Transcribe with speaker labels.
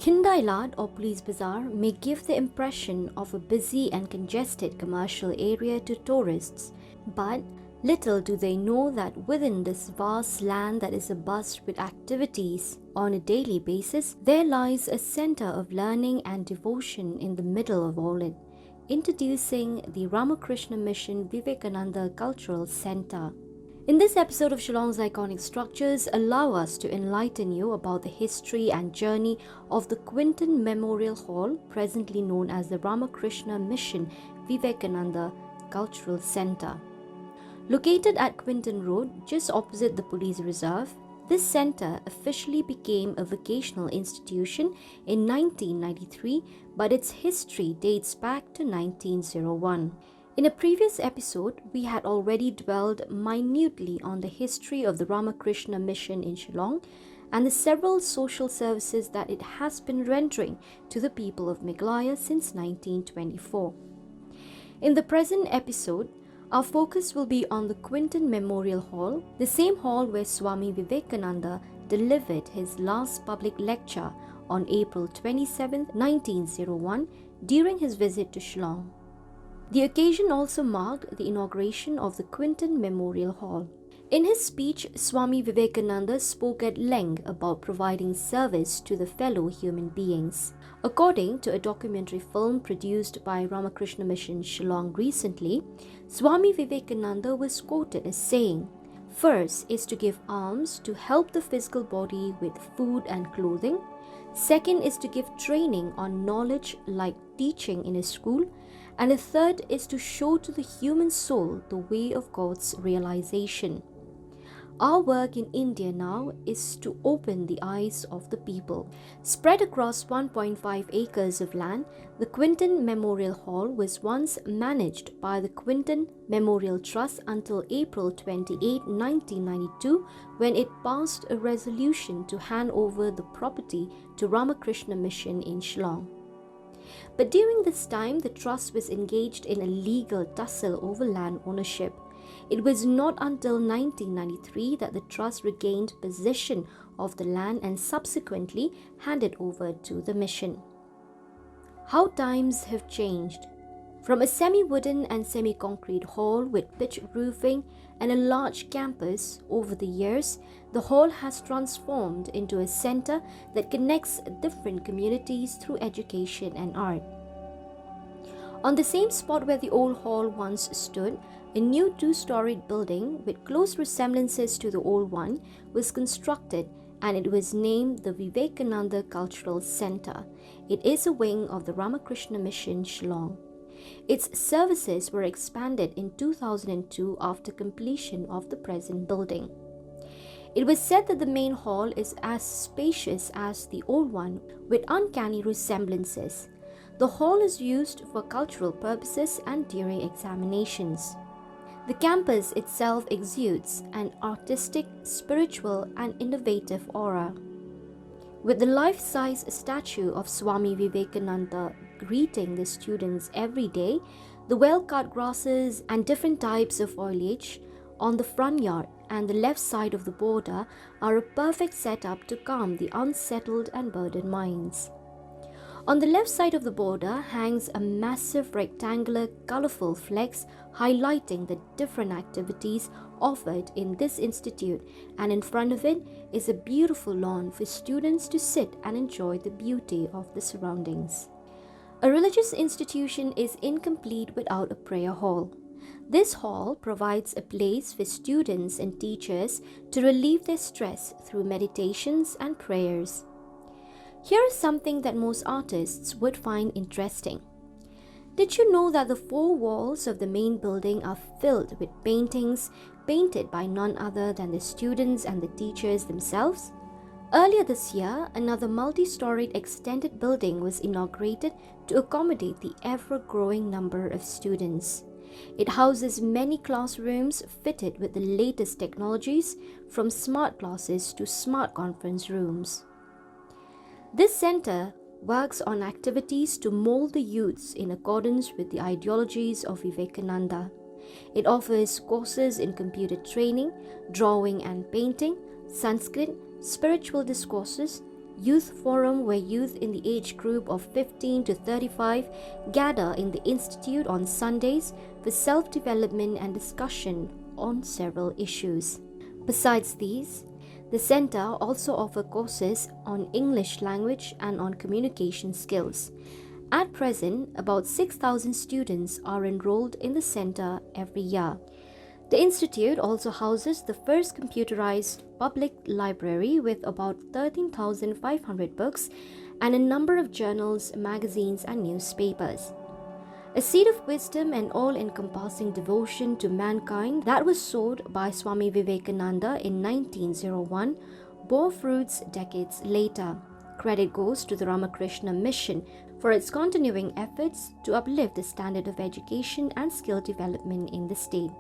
Speaker 1: Khyndai Lad or Police Bazar may give the impression of a busy and congested commercial area to tourists, but little do they know that within this vast land that is abuzz with activities on a daily basis, there lies a center of learning and devotion in the middle of all it, introducing the Ramakrishna Mission Vivekananda Cultural Center. In this episode of Shillong's Iconic Structures, allow us to enlighten you about the history and journey of the Quinton Memorial Hall, presently known as the Ramakrishna Mission Vivekananda Cultural Center. Located at Quinton Road, just opposite the police reserve, this center officially became a vocational institution in 1993, but its history dates back to 1901. In a previous episode, we had already dwelled minutely on the history of the Ramakrishna Mission in Shillong and the several social services that it has been rendering to the people of Meghalaya since 1924. In the present episode, our focus will be on the Quinton Memorial Hall, the same hall where Swami Vivekananda delivered his last public lecture on April 27, 1901, during his visit to Shillong. The occasion also marked the inauguration of the Quinton Memorial Hall. In his speech, Swami Vivekananda spoke at length about providing service to the fellow human beings. According to a documentary film produced by Ramakrishna Mission Shillong recently, Swami Vivekananda was quoted as saying, "First is to give alms to help the physical body with food and clothing. Second is to give training on knowledge like teaching in a school. And the third is to show to the human soul the way of God's realization." Our work in India now is to open the eyes of the people. Spread across 1.5 acres of land, the Quinton Memorial Hall was once managed by the Quinton Memorial Trust until April 28, 1992, when it passed a resolution to hand over the property to Ramakrishna Mission in Shillong. But during this time, the trust was engaged in a legal tussle over land ownership. It was not until 1993 that the trust regained possession of the land and subsequently handed over to the mission. How times have changed. From a semi-wooden and semi-concrete hall with pitch roofing and a large campus, over the years, the hall has transformed into a center that connects different communities through education and art. On the same spot where the old hall once stood, a new two-storied building with close resemblances to the old one was constructed, and it was named the Vivekananda Cultural Center. It is a wing of the Ramakrishna Mission Shillong. Its services were expanded in 2002 after completion of the present building. It was said that the main hall is as spacious as the old one, with uncanny resemblances. The hall is used for cultural purposes and during examinations. The campus itself exudes an artistic, spiritual, and innovative aura. With the life-size statue of Swami Vivekananda greeting the students every day, the well-cut grasses and different types of foliage on the front yard and the left side of the border are a perfect setup to calm the unsettled and burdened minds. On the left side of the border hangs a massive rectangular colorful flex highlighting the different activities offered in this institute, and in front of it is a beautiful lawn for students to sit and enjoy the beauty of the surroundings. A religious institution is incomplete without a prayer hall. This hall provides a place for students and teachers to relieve their stress through meditations and prayers. Here is something that most artists would find interesting. Did you know that the four walls of the main building are filled with paintings painted by none other than the students and the teachers themselves? Earlier this year, another multi-storied extended building was inaugurated to accommodate the ever-growing number of students. It houses many classrooms fitted with the latest technologies, from smart classes to smart conference rooms. This center works on activities to mold the youths in accordance with the ideologies of Vivekananda. It offers courses in computer training, drawing and painting, Sanskrit, spiritual discourses, Youth Forum, where youth in the age group of 15 to 35 gather in the Institute on Sundays for self-development and discussion on several issues. Besides these, the center also offers courses on English language and on communication skills. At present, about 6,000 students are enrolled in the center every year. The institute also houses the first computerized public library with about 13,500 books and a number of journals, magazines, and newspapers. A seed of wisdom and all-encompassing devotion to mankind that was sowed by Swami Vivekananda in 1901 bore fruits decades later. Credit goes to the Ramakrishna mission for its continuing efforts to uplift the standard of education and skill development in the state.